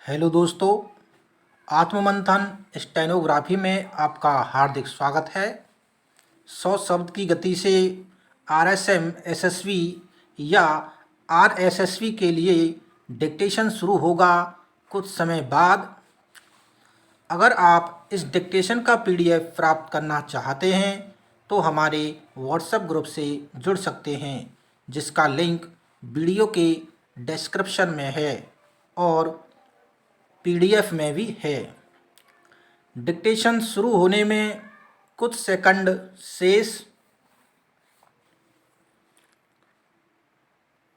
Hello दोस्तों, आत्ममंथन stenography में आपका हार्दिक स्वागत है। 100 शब्द की गति से आरएसएम एसएसवी या आरएसएसवी के लिए डिक्टेशन शुरू होगा कुछ समय बाद। अगर आप इस डिक्टेशन का पीडीएफ प्राप्त करना चाहते हैं तो हमारे व्हाट्सएप ग्रुप से जुड़ सकते हैं, जिसका लिंक वीडियो के डिस्क्रिप्शन में है और पीडीएफ में भी है। डिक्टेशन शुरू होने में कुछ सेकंड शेष।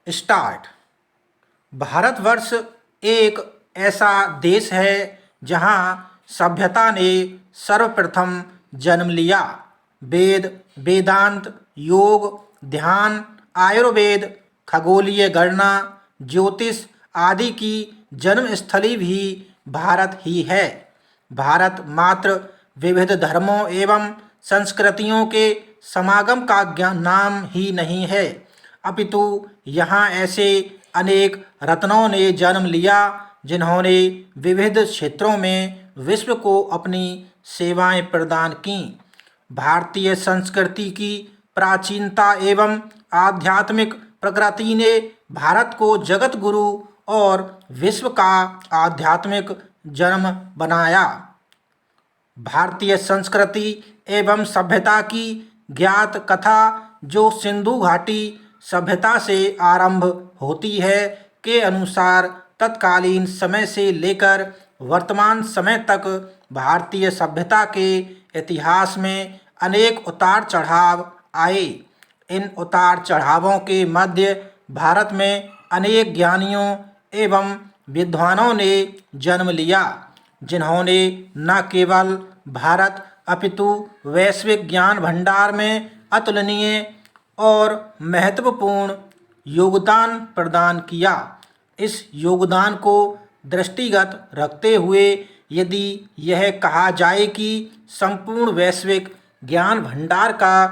स्टार्ट। भारतवर्ष एक ऐसा देश है जहां सभ्यता ने सर्वप्रथम जन्म लिया। वेद, वेदांत, योग, ध्यान, आयुर्वेद, खगोलीय गणना, ज्योतिष आदि की जन्मस्थली भी भारत ही है। भारत मात्र विविध धर्मों एवं संस्कृतियों के समागम का नाम ही नहीं है, अपितु यहाँ ऐसे अनेक रत्नों ने जन्म लिया जिन्होंने विविध क्षेत्रों में विश्व को अपनी सेवाएं प्रदान की। भारतीय संस्कृति की प्राचीनता एवं आध्यात्मिक प्रकृति ने भारत को जगत गुरु और विश्व का आध्यात्मिक जन्म बनाया। भारतीय संस्कृति एवं सभ्यता की ज्ञात कथा, जो सिंधु घाटी सभ्यता से आरंभ होती है, के अनुसार तत्कालीन समय से लेकर वर्तमान समय तक भारतीय सभ्यता के इतिहास में अनेक उतार चढ़ाव आए। इन उतार चढ़ावों के मध्य भारत में अनेक ज्ञानियों एवं विद्वानों ने जन्म लिया, जिन्होंने न केवल भारत अपितु वैश्विक ज्ञान भंडार में अतुलनीय और महत्वपूर्ण योगदान प्रदान किया। इस योगदान को दृष्टिगत रखते हुए यदि यह कहा जाए कि संपूर्ण वैश्विक ज्ञान भंडार का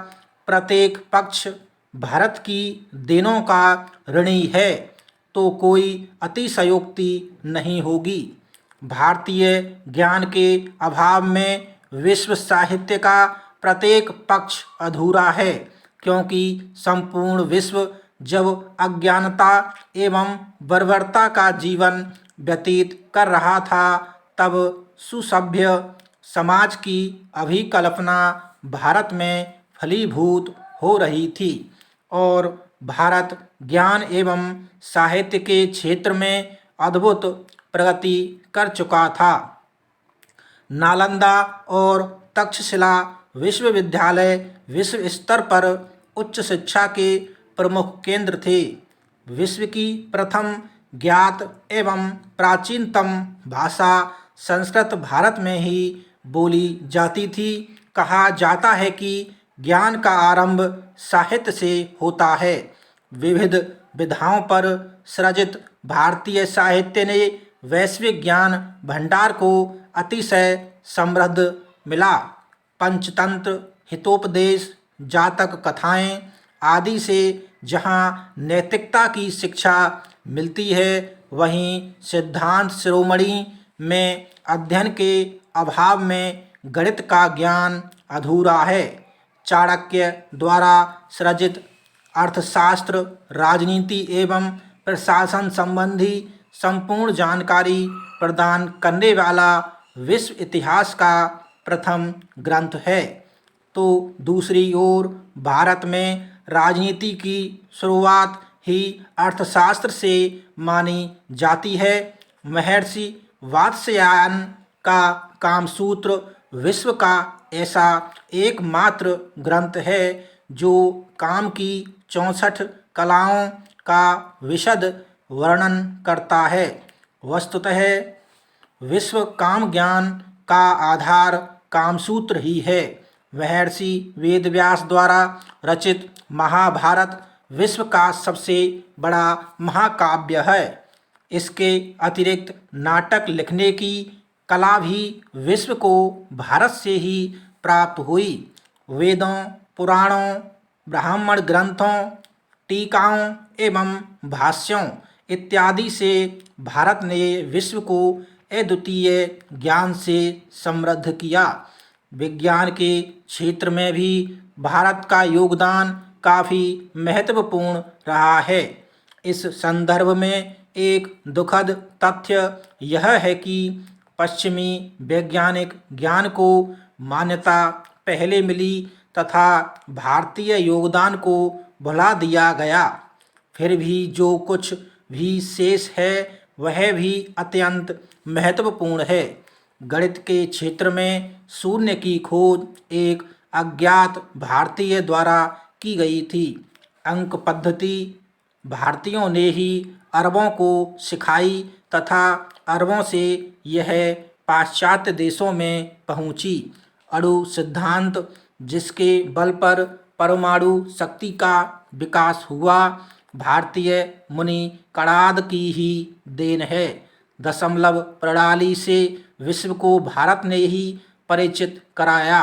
प्रत्येक पक्ष भारत की देनों का ऋणी है, तो कोई अतिशयोक्ति नहीं होगी। भारतीय ज्ञान के अभाव में विश्व साहित्य का प्रत्येक पक्ष अधूरा है, क्योंकि संपूर्ण विश्व जब अज्ञानता एवं बर्बरता का जीवन व्यतीत कर रहा था, तब सुसभ्य समाज की अभिकल्पना भारत में फलीभूत हो रही थी और भारत ज्ञान एवं साहित्य के क्षेत्र में अद्भुत प्रगति कर चुका था। नालंदा और तक्षशिला विश्वविद्यालय विश्व स्तर पर उच्च शिक्षा के प्रमुख केंद्र थे। विश्व की प्रथम ज्ञात एवं प्राचीनतम भाषा संस्कृत भारत में ही बोली जाती थी। कहा जाता है कि ज्ञान का आरंभ साहित्य से होता है। विविध विधाओं पर सृजित भारतीय साहित्य ने वैश्विक ज्ञान भंडार को अतिशय समृद्ध मिला। पंचतंत्र, हितोपदेश, जातक कथाएं आदि से जहाँ नैतिकता की शिक्षा मिलती है, वहीं सिद्धांत शिरोमणि में अध्ययन के अभाव में गणित का ज्ञान अधूरा है। चाणक्य द्वारा सृजित अर्थशास्त्र, राजनीति एवं प्रशासन संबंधी संपूर्ण जानकारी प्रदान करने वाला विश्व इतिहास का प्रथम ग्रंथ है। तो दूसरी ओर भारत में राजनीति की शुरुआत ही अर्थशास्त्र से मानी जाती है। महर्षि वात्स्यायन का कामसूत्र विश्व का ऐसा एकमात्र ग्रंथ है जो काम की 64 कलाओं का विशद वर्णन करता है। वस्तुतः विश्व काम ज्ञान का आधार कामसूत्र ही है। महर्षि वेदव्यास द्वारा रचित महाभारत विश्व का सबसे बड़ा महाकाव्य है। इसके अतिरिक्त नाटक लिखने की कला भी विश्व को भारत से ही प्राप्त हुई। वेदों, पुराणों, ब्राह्मण ग्रंथों, टीकाओं एवं भाष्यों इत्यादि से भारत ने विश्व को अद्वितीय ज्ञान से समृद्ध किया। विज्ञान के क्षेत्र में भी भारत का योगदान काफ़ी महत्वपूर्ण रहा है। इस संदर्भ में एक दुखद तथ्य यह है कि पश्चिमी वैज्ञानिक ज्ञान को मान्यता पहले मिली तथा भारतीय योगदान को भुला दिया गया। फिर भी जो कुछ भी शेष है वह भी अत्यंत महत्वपूर्ण है। गणित के क्षेत्र में शून्य की खोज एक अज्ञात भारतीय द्वारा की गई थी। अंक पद्धति भारतीयों ने ही अरबों को सिखाई तथा अरबों से यह पाश्चात्य देशों में पहुंची। अणु सिद्धांत जिसके बल पर परमाणु शक्ति का विकास हुआ भारतीय मुनि कणाद की ही देन है। दशमलव प्रणाली से विश्व को भारत ने ही परिचित कराया।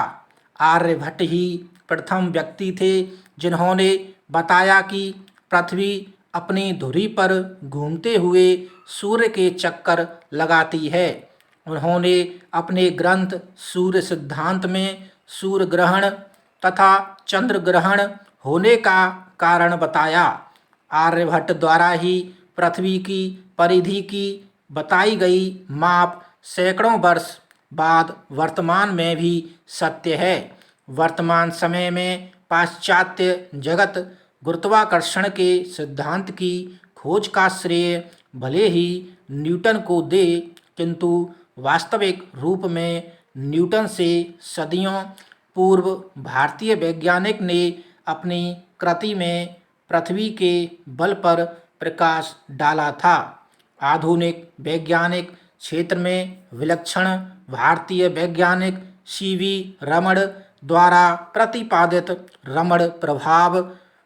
आर्यभट्ट ही प्रथम व्यक्ति थे जिन्होंने बताया कि पृथ्वी अपनी धुरी पर घूमते हुए सूर्य के चक्कर लगाती है। उन्होंने अपने ग्रंथ सूर्य सिद्धांत में सूर्य ग्रहण तथा चंद्र ग्रहण होने का कारण बताया। आर्यभट्ट द्वारा ही पृथ्वी की परिधि की बताई गई माप सैकड़ों वर्ष बाद वर्तमान में भी सत्य है। वर्तमान समय में पाश्चात्य जगत गुरुत्वाकर्षण के सिद्धांत की खोज का श्रेय भले ही न्यूटन को दे, किंतु वास्तविक रूप में न्यूटन से सदियों पूर्व भारतीय वैज्ञानिक ने अपनी कृति में पृथ्वी के बल पर प्रकाश डाला था। आधुनिक वैज्ञानिक क्षेत्र में विलक्षण भारतीय वैज्ञानिक सीवी रमण द्वारा प्रतिपादित रमण प्रभाव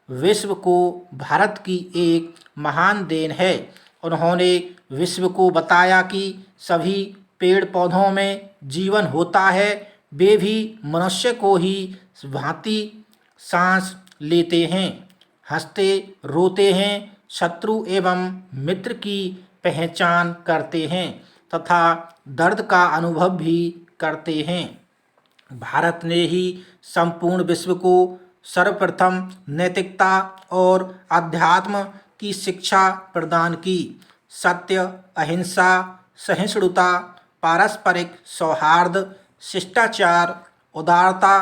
विश्व को भारत की एक महान देन है। उन्होंने विश्व को बताया कि सभी पेड़ पौधों में जीवन होता है, वे भी मनुष्य को ही भांति सांस लेते हैं, हंसते रोते हैं, शत्रु एवं मित्र की पहचान करते हैं तथा दर्द का अनुभव भी करते हैं। भारत ने ही संपूर्ण विश्व को सर्वप्रथम नैतिकता और अध्यात्म की शिक्षा प्रदान की। सत्य, अहिंसा, सहिष्णुता, पारस्परिक सौहार्द, शिष्टाचार, उदारता,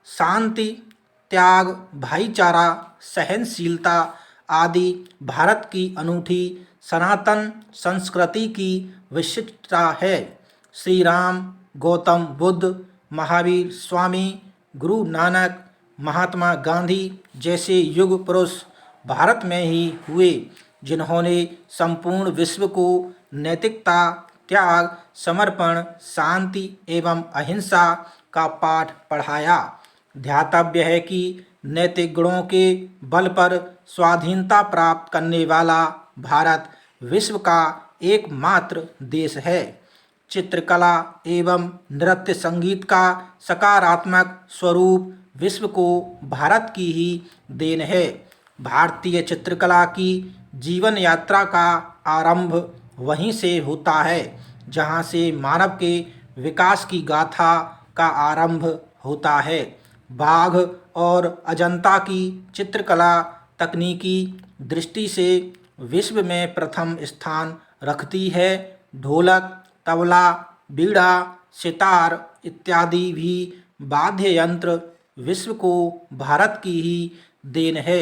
शांति, त्याग, भाईचारा, सहनशीलता आदि भारत की अनूठी सनातन संस्कृति की विशिष्टता है। श्री राम, गौतम बुद्ध, महावीर स्वामी, गुरु नानक, महात्मा गांधी जैसे युग पुरुष भारत में ही हुए, जिन्होंने संपूर्ण विश्व को नैतिकता, त्याग, समर्पण, शांति एवं अहिंसा का पाठ पढ़ाया। ध्यातव्य है कि नैतिक गुणों के बल पर स्वाधीनता प्राप्त करने वाला भारत विश्व का एकमात्र देश है। चित्रकला एवं नृत्य संगीत का सकारात्मक स्वरूप विश्व को भारत की ही देन है। भारतीय चित्रकला की जीवन यात्रा का आरंभ वहीं से होता है जहां से मानव के विकास की गाथा का आरंभ होता है। बाघ और अजंता की चित्रकला तकनीकी दृष्टि से विश्व में प्रथम स्थान रखती है। ढोलक, तबला, बीड़ा, सितार इत्यादि भी वाद्य यंत्र विश्व को भारत की ही देन है।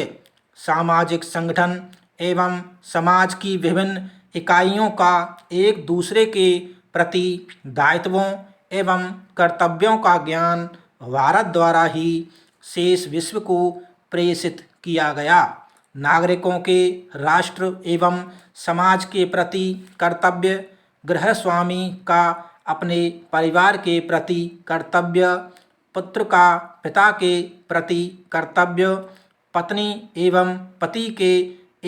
सामाजिक संगठन एवं समाज की विभिन्न इकाइयों का एक दूसरे के प्रति दायित्वों एवं कर्तव्यों का ज्ञान भारत द्वारा ही शेष विश्व को प्रेषित किया गया। नागरिकों के राष्ट्र एवं समाज के प्रति कर्तव्य, गृहस्वामी का अपने परिवार के प्रति कर्तव्य, पुत्र का पिता के प्रति कर्तव्य, पत्नी एवं पति के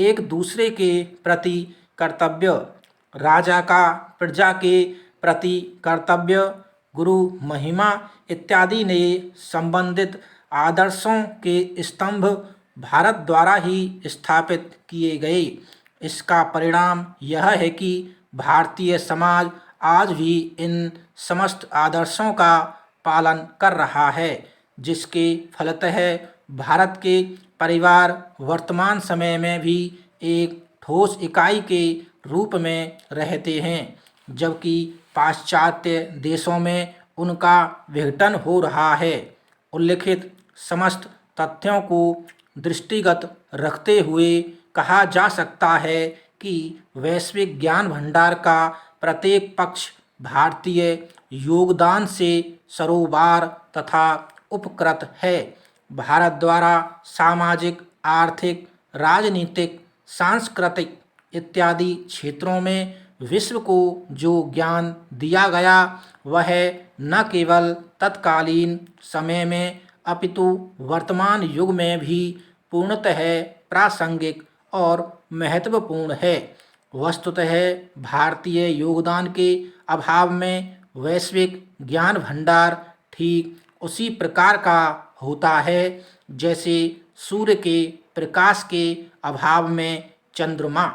एक दूसरे के प्रति कर्तव्य, राजा का प्रजा के प्रति कर्तव्य, गुरु महिमा इत्यादि ने संबंधित आदर्शों के स्तंभ भारत द्वारा ही स्थापित किए गए। इसका परिणाम यह है कि भारतीय समाज आज भी इन समस्त आदर्शों का पालन कर रहा है, जिसके फलतः भारत के परिवार वर्तमान समय में भी एक ठोस इकाई के रूप में रहते हैं, जबकि पाश्चात्य देशों में उनका विघटन हो रहा है। उल्लिखित समस्त तथ्यों को दृष्टिगत रखते हुए कहा जा सकता है कि वैश्विक ज्ञान भंडार का प्रत्येक पक्ष भारतीय योगदान से सरोबार तथा उपकृत है। भारत द्वारा सामाजिक, आर्थिक, राजनीतिक, सांस्कृतिक इत्यादि क्षेत्रों में विश्व को जो ज्ञान दिया गया वह न केवल तत्कालीन समय में अपितु वर्तमान युग में भी पूर्णतः प्रासंगिक और महत्वपूर्ण है। वस्तुतः भारतीय योगदान के अभाव में वैश्विक ज्ञान भंडार ठीक उसी प्रकार का होता है जैसे सूर्य के प्रकाश के अभाव में चंद्रमा।